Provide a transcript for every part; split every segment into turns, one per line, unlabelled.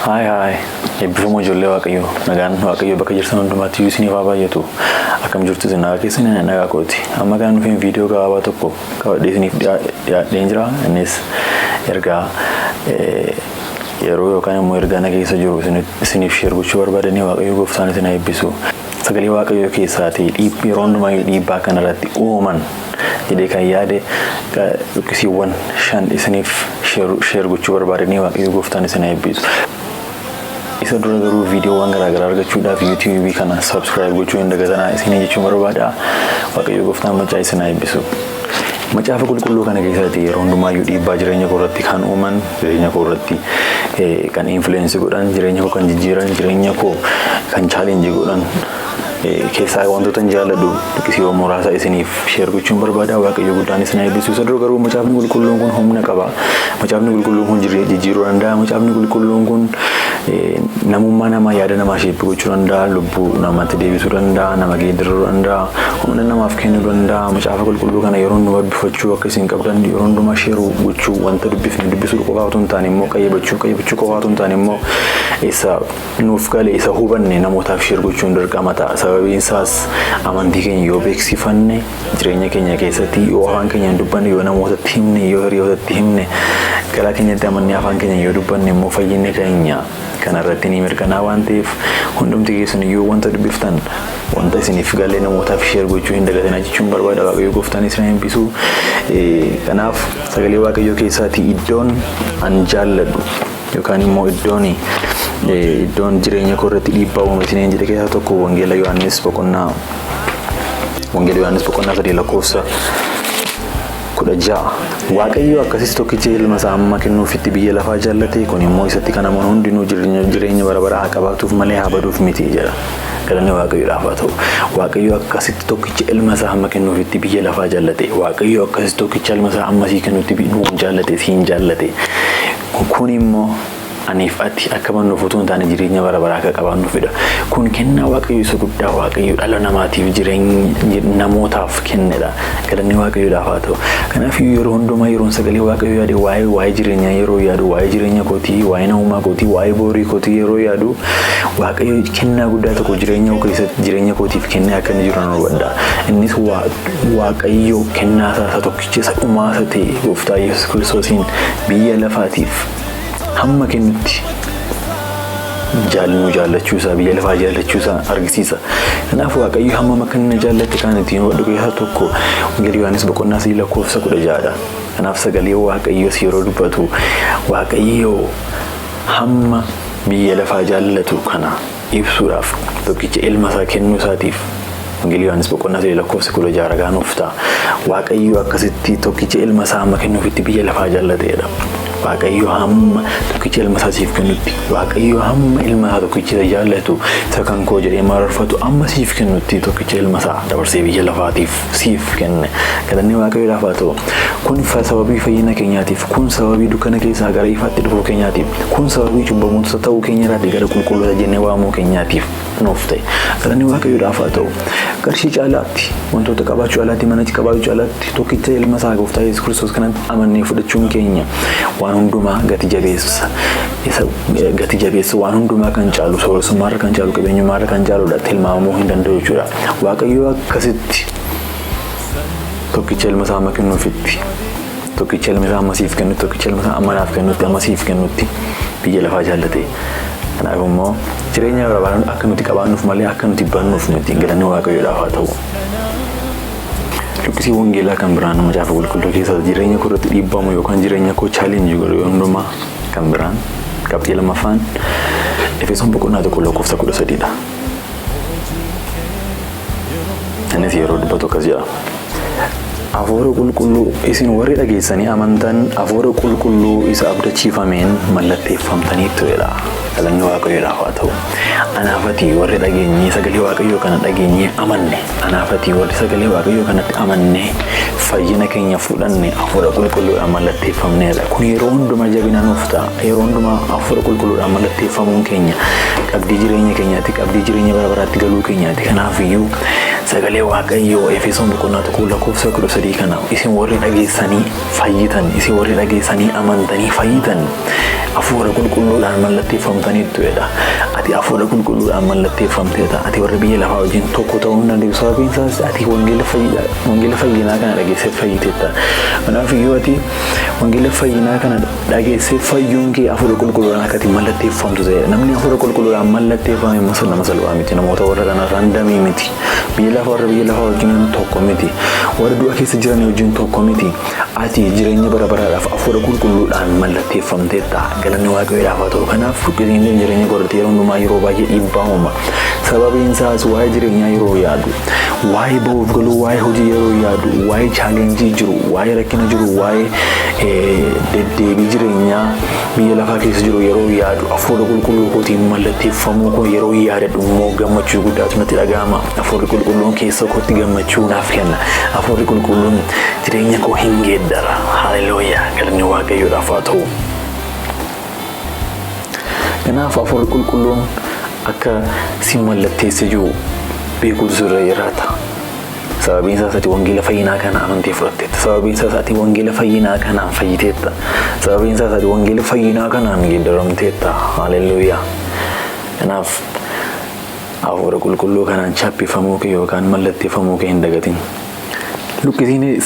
Hai, eebbifamoo ijoollee waaqayyoo nagaan waaqayyoo bakka jirtan hundumaatti isiniif haa baay'atu. Akkam jirtu isin nagaa keessan nagaa kooti. Amma kan nuuf viidiyoo gabaabaa tokko qabadhee isiniif dhiyaadheen jira. Innis ergaa yeroo yookaan immoo ergaa na keessa jiru isiniif sheer gochuu barbaadanii waaqayyoo gooftaan isin haa eebbisu. Sagalee waaqayyoo keessaatii yeroo hundumaa dhiibbaa kanarratti uumaman jedhee kan yaade dhukkisiiwwan 5 isiniif sheer gochuu barbaadanii waaqayyoo gooftaan isin haa eebbisu. Isa dura garuu viidiyoowwan garaagaraa argachuudhaaf YouTube kana subscribe gochuu hin dagatinaa isin jechuun barbaada. Waaqayyoo gooftaan macaa isin haa eebbisu. Macaafa qulqulluu kana keessatti yeroo hundumaayyuu dhiibbaa jireenya koo irratti kan uuman, jireenya koo irratti kan influence godhan, jireenya koo kan jijjiiran, jireenya koo kan challenge godhan keessaa wantoota jaalladhu dhukkisiiwwan muraasa isiniif sheer gochuun barbaada. Waaqayyoo guddaan isin haa eebbisu. Isa dura garuu macaafni qulqulluun kun humna qaba. Macaafni qulqulluun kun jijjiiruu danda'a. Macaafni qulqulluun kun namummaa namaa yaada namaa sheeppi gochuu danda'a. Lubbuu namaatti deebisuu danda'a. Nama geeddaruu danda'a. Humna namaaf kennuu danda'a. Macaafa qulqulluu kana yeroo hundumaa dubbifachuu akka isin qabdan yeroo hundumaa sheer gochuu wanta dubbisuu qofaa otoo hin taane immoo qayyabachuu qofaa otoo hin taane immoo isa nuuf galee isa hubanne namootaaf sheer gochuun dirqama ta'a. Sababiin isaas amantii keenya yoo beeksifanne jireenya keenya keessatti yoo afaan keenya dubbanne yoo namootatti himne yoo hiriyootatti himne garaa keenyatti amannee afaan keenya yoo dubbanne immoo fayyinni keenya kanarratti ni mirkanaa'a waan ta'eef hundumti keessan yoo wanta dubbiftan wanta isiniif galee namootaaf sheer gochuu hin dagatinaa jechuun barbaada. Waaqayyoo gooftaan isin haa eebbisu. Kanaaf sagalee waaqayyoo keessaatii iddoon an jaalladhu yookaan immoo iddoon jireenya koo irratti dhiibbaa uume isin jedhe keessaa tokko wangeela Yohaannis boqonnaa 3 lakkoofsa 16. Waaqayyo akkasitti tokkicha ilma isaa amma kennuufitti biyya lafaa jaallate kun immoo isatti kan amanu hundinuu jireenya bara baraa haa qabaatuuf malee haa baduuf miti jedha. Galanni waaqayyoodhaaf haa ta'u. Waaqayyo akkasitti tokkicha ilma isaa amma kennuufitti biyya lafaa jaallate. Waaqayyo akkasitti tokkicha ilma isaa amma sii kennuutti nu jaallate siin jaallate. Kun immoo aniif ati akka mannuuf utuu hin taane jireenya bara baraa akka qabaannu fedha. Kun kennaa waaqayyo isa guddaa waaqayyo dhala namaatiif jireenya namootaaf kennedha. Galanni waaqayyoodhaaf haa ta'u. Kanaaf yeroo hundumaa yeroon sagalee waaqayyo yaade waa'ee jireenya yeroo yaadu waa'ee jireenya kootii waa'ee namummaa kootii waa'ee borii kootii yeroo yaadu waaqayyo kennaa guddaa tokko jireenya keessatti jireenya kootiif kennee akka inni jiru nan hubadha. Innis waaqayyo kennaa isaa tokkicha isa dhumaa isa ta'e gooftaa Yesuus Kiristoosiin biyya lafaatiif hamma kennutti jaallachuu isaa biyya lafaa jaallachuu isaa argisiisa. Kanaaf waaqayyo hamma kenna jaallate kan ittiin hubadhu keessaa tokko wangeela Yohaannis boqonnaa 3 lakkoofsa 16. Kanaaf sagalee waaqayyoos yeroo dubbatu waaqayyo hamma biyya lafaa jaallatu kana ibsuudhaaf tokkicha ilma isaa kennuu isaatiif wangeela Yohaannis boqonnaa 3 lakkoofsa 16 ragaa nuuf ta'a. Waaqayyo akkasitti tokkicha ilma isaa amma kennuufitti biyya lafaa jaallateedha. Waaqayyo hamma tokkicha ilma isaa siif kennutti waaqayyo hamma ilma isaa tokkicha jaallatu isa kan koo jedhee mararfatu amma siif kennutti tokkicha ilma isaa dabarsee biyya lafaatiif siif kenne. Galanni waaqayyoodhaaf haa ta'u. Kun sababii fayyina keenyaatiif, kun sababii dukkana keessaa gara ifaatti dhufuu keenyaatiif, kun sababii cubbamoota ta'uu keenyarraa gara qulqulloota jennee waamuu keenyaatiif nuuf ta'e. Galanni waaqayyoodhaaf haa ta'u. Qarshii caalaatti wantoota qabaachuu caalaatti mana qabaachuu caalaatti tokkicha ilma isaa gooftaa Yesuus Kiristoos kanatti amannee fudhachuun keenya waan hundumaa gati jabeessa waan hundumaa kan caalu sooressummaarra kan caalu qabeenyummaarra kan caaludha tilmaamuu hin danda'u jechuudha. Waaqayyo akkasitti tokkicha ilma isaa amma kennuufitti tokkicha ilma isaa amma siif kennutti tokkicha ilma isaa amma naaf kennutti amma siif kennutti biyya lafaa jaallate. Kanaaf immoo jireenya bara baraan akka nuti qabaannuuf malee akka nuti bannuuf miti. Galanni waaqayyoodhaaf haa ta'u. Dhukkisii wangeelaa kan biraan macaafa qulqulluu keessa jireenya koo irratti dhiibbamu yookaan jireenya koo challenge godhu hundumaa kan biraan qabxii lamaffaan Efesoon boqonnaa 1 lakkoofsa 13dha. Innis yeroo dubbatu akkas jedha. Hafuura qulqulluu isin warri dhageessanii amantan hafuura qulqulluu isa abdachiifameen mallatteeffamtaniitu jedha. Galanni waaqayyoodhaaf haa ta'u. Anaafati warri dhageenyee sagalee waaqayyoo kana dhageenyee amanne anaafati warri sagalee waaqayyoo kanatti amanne fayyina keenya fudhanne hafuura qulqulluudhaan mallatteeffamneedha. Kun yeroo hundumaa jabina nuuf ta'a. Yeroo hundumaa hafuura qulqulluudhaan mallatteeffamuun keenya qabdii jireenya keenyaatti qabdii jireenya bara baraatti galuu keenyaatti. Kanaafiyyuu sagalee waaqayyoo Efesoon boqonnaa tokko lakkoofsa 13 kana isin warri dhageessanii fayyitan isin warri dhageessanii amantanii fayyitan hafuura qulqulluudhaan mallatteeffamtaniittu jedha. Ati hafuura qulqulluudhaan mallatteeffamteeta. Ati warri biyya lafaa wajjin tokko ta'uu hin dandeessu. Sababiin isaas ati wangeela fayyinaa kana dhageessee fayyiteetta. Kanaaf iyyuu ati wangeela fayyinaa kana dhageessee fayyuun kee hafuura qulqulluudhaan akka ati mallatteeffamtu ta'edha. Namni hafuura qulqulluudhaan mallatteeffame nama salphaa miti. Namoota warra kana raandamii miti. Biyya lafaa wajjin tokko miti. Warra du'a keessa jiran wajjin tokko miti. Ati jireenya bara baraadhaaf hafuura qulqulluudhaan mallatteeffamteetta. Galanni waaqayyoodhaaf haa ta'u. Kanaaf dhukkisiin jireenya godhatee yeroo hundumaa yeroo baay'ee dhiibbaa uuma. Sababiin isaas waa'ee jireenyaa yeroo yaadu, waa'ee ba'uuf galuu, waa'ee hojii yeroo yaadu, waa'ee chaalenjii jiru, waa'ee rakkina jiru, waa'ee deddeebii jireenyaa biyya lafaa keessa jiru yeroo yaadu, hafuura qulqulluu kootiin mallatteeffamuu koo yeroo yaadadhu immoo gammachuu guddaatu natti dhaga'ama. Hafuurri qulqulluun keessa kootti gammachuu naaf kenna. Hafuurri qulqulluun jireenya koo hin geeddara. Haalelooyaa. Galanni waaqayyoodhaaf haa ta'u. Kanaaf hafuurri qulqulluun akka si mallatteessee jiru beekuutu sirra jiraata. Sababiin isaas ati wangeela fayyinaa kana amantee fudhatteetta. Sababiin isaas ati wangeela fayyinaa kanaan fayyiteetta. Sababiin isaas ati wangeela fayyinaa kanaan geeddaramteetta. Haalelooyaa. Kanaaf hafuura qulqulluu kanaan chaappifamuu kee yookaan mallatteeffamuu kee hin dagatin. Luqqisiin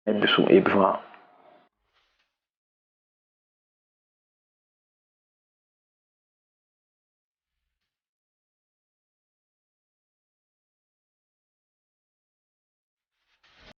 Eebbifamaa.